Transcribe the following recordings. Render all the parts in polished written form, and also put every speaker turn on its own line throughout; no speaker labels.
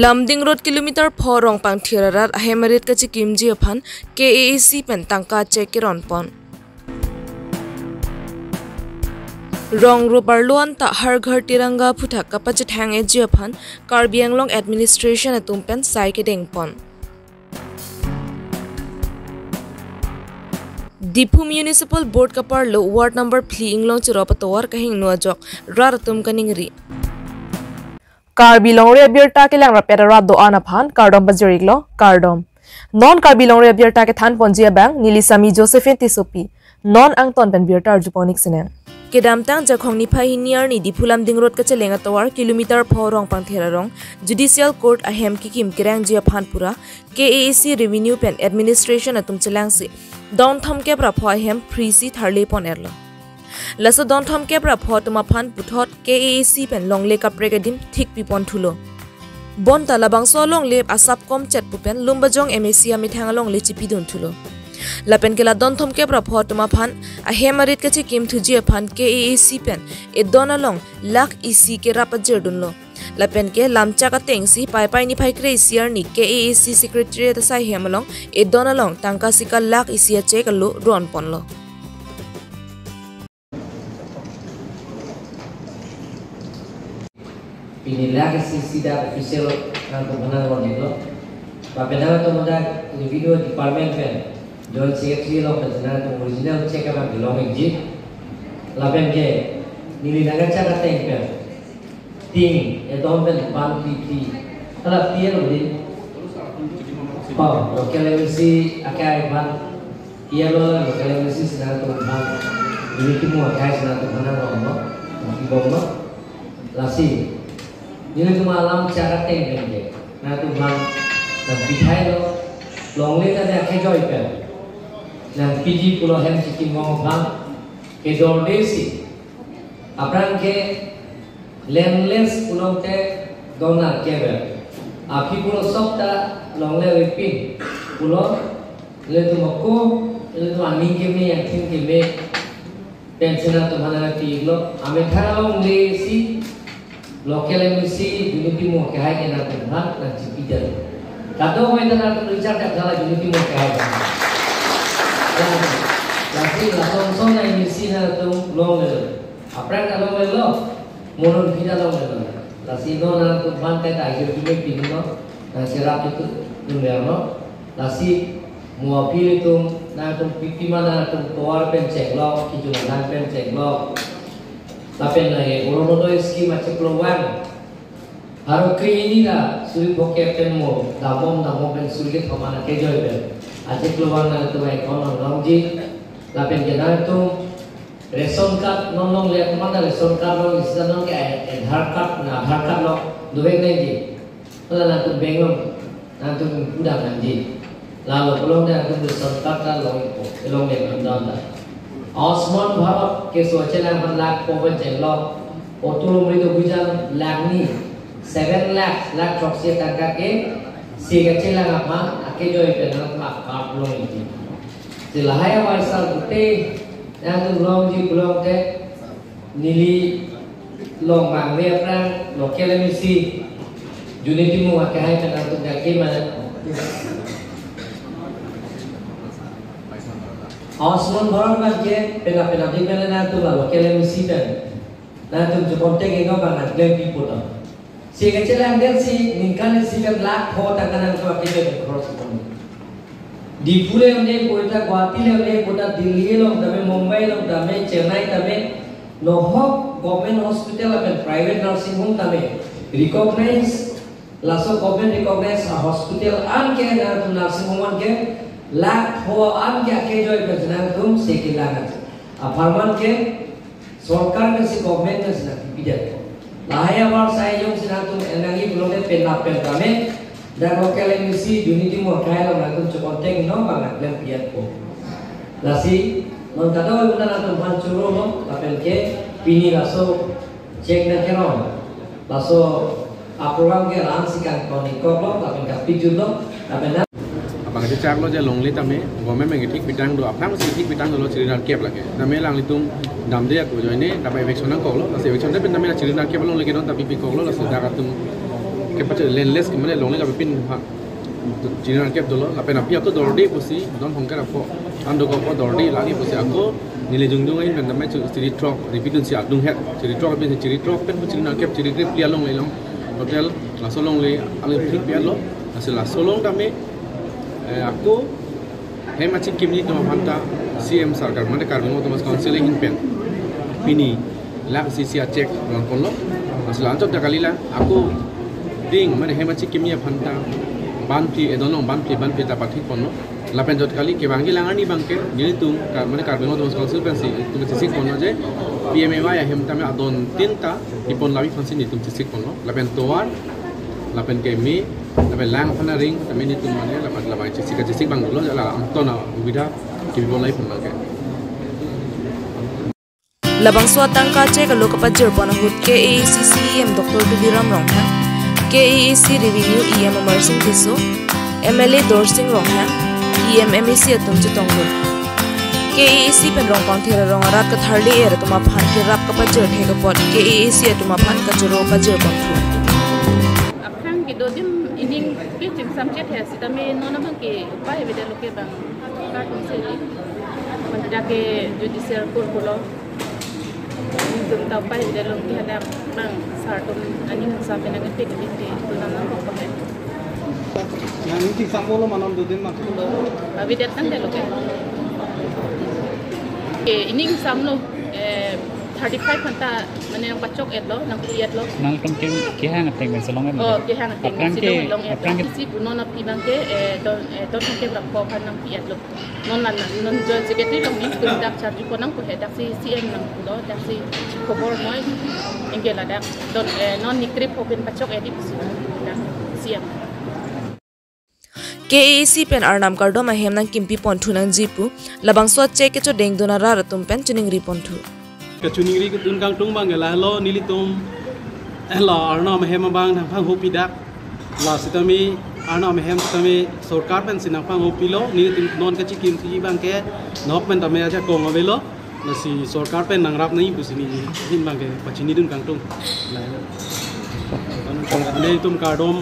Lamding road kilometer 4 rong pang thirarat ahemarit ka chikim ji aphan KAAC pen tangka chekiron pon rong ro barluan ta har ghar tiranga phutha kapach thang e ji aphan Karbi Anglong administration atum pen sai ke deng pon Dipu municipal board kapar lo ward number phli inglong chiropatawar kahing nuajok raratum kaningri Karbi Longre Abirta ke lang rapera do anaphan Kardom Bajiriglo Kardom non Karbi Longre Abirta ke than ponjia bang Nilisami Josephine Tisopi non angton pen birta arjuponik sine kedamtang jakhong ni phai niar ni dipulam ding road ka chelenga tawar kilometer 4 rong pang therarong judicial court ahem ki kim kirang jia phanpura KAAC revenue pen administration atum chelang si down tham ke pra phoi hem free si tharle pon erlo Laso don thom kebra photoma phan puthot KAAC pen longle kapre kedim thik pipon thulo bon talabang so longle asap kom chat pupen lumbajong MAC ami thangalong le chipi dun thulo lapen kela don thom kebra photoma phan ahemarit kache kim thuji phan KAAC pen e donalong lak ec ke rapajir dunlo lapen ke lamcha ka tengsi pai pai ni phai kre siar ni KAAC secretariat sai hemalong e donalong tangka sikal lak ec che kallo ron ponlo
Inilah sisi dah official untuk benar orang itu. Bapaknya tu muda video department pen, Joint Secretary lo penjenar tu original check apa belong exit. Lapen ke nili naga cara pen, ting, itu pen ban PT. Kalau tiar beri, local MNC akai ban, tiar lo local MNC sedang tu ban. Ini kita mau akai sedang tu benar orang lo, ibom lo, lasi. Ini cuma alam cara tengeng je. Nah tu bang, nah bithai lo, longle tadi akhir joy pen. Nah PG pulau hem cikim mau bang, ke dordesi. Apran ke landless pulau te dona kebe. Api pulau sopta longle wipin. Pulau le tu mako, le tu aning keme yang ting keme. Pensiona tu mana nanti lo, ame thara longle si. Local MNC unity mo kahai ke natin han na chipidan. Kado mo ito natin Richard at sala unity mo kahai ka. Kasi lasong na MNC na itong long level. Apran ka long level, moron pida long level. Lasi no na itong bantay tayo yung pinino na sirap ito yung level. Lasi muapil itong na itong biktima na itong tuwar pen check lock, kijulan pen check lock. Lapen na orang itu ski macam peluang. Harus ini dah suri bokep pen mo, damom pen suri ke mana kejoy pen. Aje peluang na itu baik konon longji. Lapen kita itu reson card nong lihat mana reson card lo istilah nong ke Aadhaar card lo dua lagi. Kalau nanti bengong nanti udah nanti. Lalu peluang nanti reson card lo long deh dah. Osman Bharat ke socelan 1 lakh poven jenglo otulu mrido bujan lagni 7 lakh chokse taka ke sigachela apa ake joy penang ka long iti silahaya warsal gute yang tu long ji belum te nili long mangwe prang local MNC unity mu akai penang tu kake mana Osman Bharat macam pena di mana nanti lah local MNC dan nanti tu kontak ego kan nanti lebih potong. Si kecil yang dia si ningkan si kan lakh ho tak kan nanti pakai je cross pun. Di pura yang kota Guwahati yang kota Delhi lo, tapi Mumbai lo, tapi Chennai tapi nohok government hospital atau private nursing home tapi recognize langsung government recognize hospital an ke nanti nursing home ke lakh हो आम क्या के जो योजना तुम सेकिलाना अफरमान के सरकार में से गवर्नमेंट में से बिजत लाया बार साइज से ना तुम एनगी ब्लॉगे पेना पेना में दा लोकल MNC यूनिटी मो खाए लो ना तुम चकोंटेंग नो बांगा प्लान पियत को लासी मन कदा वो बना ना तुम पंचुरो लो लापेल के पिनी लासो चेक ना केनो लासो अप्रोग्राम के रांसिकान कोनी को लो लापेल का पिजु लो lapel
Bang cak lo je longli tame, gome mengetik bidang do, apa masih tik bidang do lo ciri nak kep lagi. Tame lang litum dam dia aku jo ini, tapi election nak kau lo, tapi election tapi tame lah ciri nak kep lo lagi non, tapi pikau lo, tapi dah katum cap pace landless ke mana longley ka pin ha general cap dolo lapen api aku dordi posi don hongkar aku ando ko dordi lagi posi aku nilai jungjung ai men namai ciri truck repeat si adung het ciri truck pen ciri truck pen general cap ciri grip lia long lei long hotel la solong lei ale pik pia lo asla solong dame aku hai macam kimni to phanta CM sarkar mane Carbon Thomas Council in pen pini lak CC check long konlo asla anjok dakalila aku ding mane hai macam kimni phanta banpi edonong banpi dapat kono lapen jot kali ke bangi langani bangke nilitung mane Carbon Thomas Council pensi tu sisik kono je PMAY hem tame adon tinta ipon lawi fansi ni tu sisik kono lapen toar lapen kemi lapen lang phana ring tame ni tu mane lapan labai sisik bang dulu jala antona ubida kibon lai phana ke
labang swatang ka che ka lokapat jerpon hut KACCEM Dr. Dudiram Rong ha KAAC Revenue EM Emerson Tiso MLA Dorsing Rong ha EM MEC atum chitongul KAAC pen rong pang thera rong arat ka tharli era tuma phan ke rap ka pa jer the ka pot KAAC atuma phan ka joro pa jer pang thu
akhang ki do dim ining ki tim samchet hai sitame nona bang ke upai bede loke bang ka tum se ni manja ke judicial court bolo tum ta upai bede loke hada bang sartum ani sa pe nang te ke te tunana ko pa hai
nang ti sambolo manom do din mak
bede tan de loke ining samno 35 khanta mane nang pachok etlo nang piat lo
nang tongking ki hang ateng ben salong em
ki hang ateng sidong long aprang si punon api bangke don ke brak ko kan nang piat lo non jo jegeti long ni kun dak charge ko nang ko hedak si CM nang lo dak si khobor moi engela dak don non nikrip open pachok edip si dak CM
KAAC pen arnam kardom ahem nang kimpi ponthu nang jipu labang swat che ke cho deng dona ra ratum pen chuning ri ponthu
ka chuning ri kun kang tung bang la lo nilitum la arnam hem bang nang phang hopi dak la sitami arnam hem sitami sarkar pen sinang phang hopi lo nilitum non ka chikim ti bang ke nok pen tame aja kong avelo na si sarkar pen nang rap nai busini hin bang ke pachini dun kang tung la ane tum kardom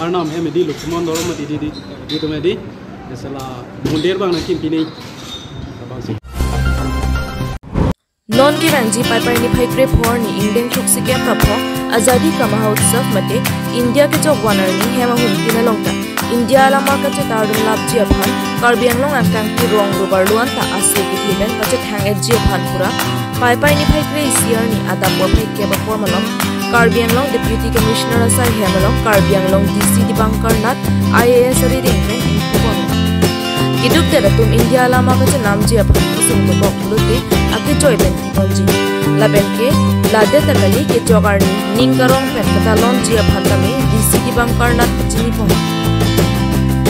arnam hem di lukman dorom di itu medi esala mundir bang nakin pini
non ki ranji pai pai ni phai kre phor ni indeng thuk si kem rapho azadi ka mahotsav mate india ke jog wanar ni hema hun tina longta india la ma ka che tarun lap ji aphan karbi anglong angkang ki rong ro barluan ta ase ki thiben ka che thang e ji aphan pura pai pai ni phai kre siar ni ada bo phai ke ba por malom Karbi Anglong Deputy Commissioner Asar Hemalong Karbi Anglong DC Dibankar Nath IAS Reading in Kupon Kidup Teratum India Lama Kacha Namji Aphan Kusum Tuko Kulute Ake Joy Ben Tikonji Laben ke Lade Takali ke Jogarni Ningarong Pen Katalon Ji Aphan Tame DC Dibankar Nath Chini Pong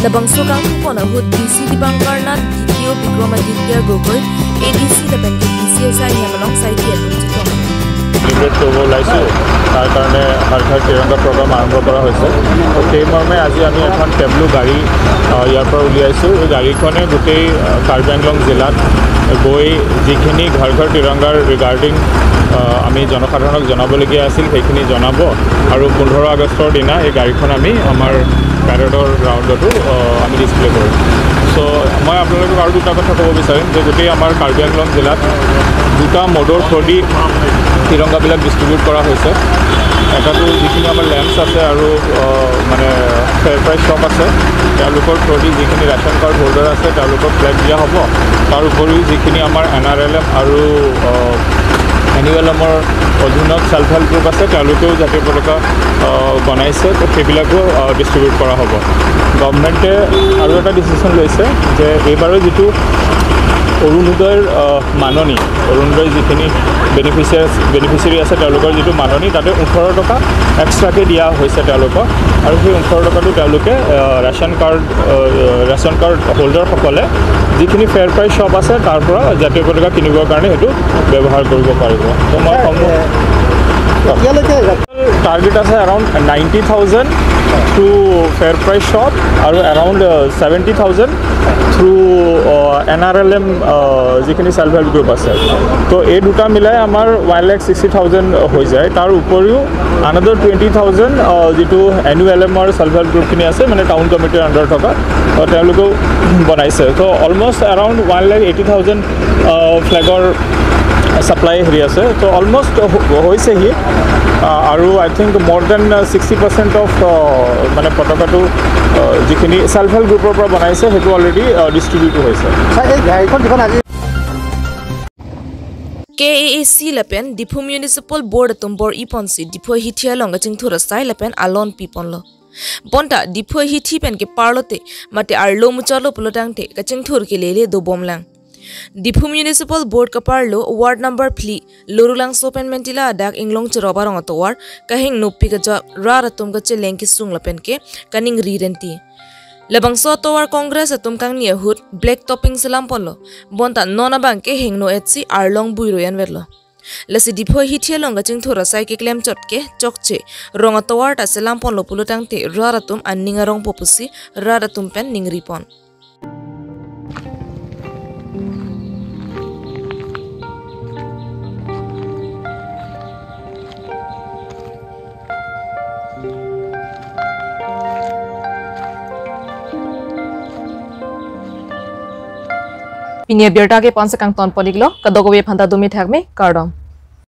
Labang Sokang Kupon Ahut DC Dibankar Nath DTO Bikromaditya Gogoi ADC Laben ke DC Asar Hemalong Saiti Atum Chitong
debate কৰিব ওলাইছোঁ তাৰ কাৰণে হৰ ঘৰ তিৰংগা প্ৰগ্ৰাম আৰম্ভ কৰা হৈছে সেই মৰ্মে আজি আমি এখন কেবলো গাড়ী ইয়াৰ পৰা উলিয়াইছোঁ এই গাড়ীখনে গোটেই কাৰ্বি আংলং জিলাত গৈ যিখিনি ঘৰ ঘৰ তিৰংগাৰ ৰিগাৰ্ডিং আমি জনসাধাৰণক জনাবলগীয়া আছিল সেইখিনি জনাব আৰু 15 আগষ্টৰ দিনা এই গাড়ীখন আমি আমাৰ পেৰেডৰ ৰাউণ্ডতো আমি ডিছপ্লে কৰিম চ' মই আপোনালোকক আৰু দুটা কথা ক'ব বিচাৰিম যে গোটেই আমাৰ কাৰ্বি আংলং জিলাত দুটা মডৰ থ্ৰুদি তিৰংগাবিলাক ডিষ্ট্ৰিবিউট কৰা হৈছে এটাটো যিখিনি আমাৰ লেম্পছ আছে আৰু মানে ফেয়াৰ প্ৰাইচ শ্বপ আছে তেওঁলোকৰ থ্ৰুদি যিখিনি ৰেচন কাৰ্ড হোল্ডাৰ আছে তেওঁলোকক ফ্লেগ দিয়া হ'ব তাৰ উপৰিও যিখিনি আমাৰ NRLM আৰু NULMৰ অধীনত সেল্ফ হেল্প গ্ৰুপ আছে তেওঁলোকেও জাতীয় পতাকা বনাইছে তো সেইবিলাকো ডিষ্ট্ৰিবিউট কৰা হ'ব গভৰ্ণমেণ্টে আৰু এটা ডিচিশ্যন লৈছে যে এইবাৰৰ যিটো অৰুণোদয়ৰ মাননি অৰুণোদয় যিখিনি বেনিফিচিয়াৰী আছে তেওঁলোকৰ যিটো মাননি তাতে 18 টকা এক্সট্ৰাকৈ দিয়া হৈছে তেওঁলোকক আৰু সেই 18 টকাটো তেওঁলোকে ৰেচন কাৰ্ড হোল্ডাৰসকলে যিখিনি ফেয়াৰ প্ৰাইচ শ্বপ আছে তাৰ পৰা জাতীয় পতাকা কিনিবৰ কাৰণে সেইটো ব্যৱহাৰ কৰিব পাৰিব তো মই টাৰ্গেট আছে এৰাউণ্ড 90,000 থ্ৰু ফেয়াৰ প্ৰাইচ শ্বপ আৰু এৰাউণ্ড 70,000 থ্ৰু NRLM যিখিনি সেলফ হেল্প গ্ৰুপ আছে তো এই দুটা মিলাই আমাৰ 1,60,000 হৈ যায় তাৰ উপৰিও another 20,000 যেটো NULM আৰু সেলফ হেল্প গ্ৰুপখিনি আছে মানে টাউন কমিটিৰ আন্ডাৰ থকা তেওঁলোকেও বনাইছে তো অলমোষ্ট এৰাউণ্ড 1,80,000 ফ্লেগৰ supply হেৰি আছে তো অলমোষ্ট হৈছেহি আৰু আই থিংক মোৰ দেন 60% অফ মানে পতাকাটো যিখিনি সেলফ হেল্প গ্ৰুপৰ পৰা বনাইছে সেইটো অলৰেডি ডিষ্ট্ৰিবিউট হৈছে
এই গাড়ীখন যিখন আজি
KAAC lapen Difu Municipal Board tumbor iponsi Difu hitia longa chingthura sai lapen alon piponlo bonta Difu hithi pen ke parlote mate arlo muchalo pulotangte ka chingthur ke lele do bomlang Difu Municipal Board kaparlo ward number pli lorulang sopen mentila adak inglong chrobarong atwar kahing nupi ka ja raratum ka cheleng ki sung lapen ke kaning rirenti Labangso towar Congress atum kang niyahut black topping selam ponlo bonta nona bangke hengno etsi arlong buiroyan verlo lasi Difu hitia longa chingthura sai ke klem chotke chokche ronga towar ta selam ponlo pulutang te raratum anninga rong popusi raratum pen ningripon Pinia biarta ke 5 kang ton poliglo kadogowe phanta dumi thakme kardom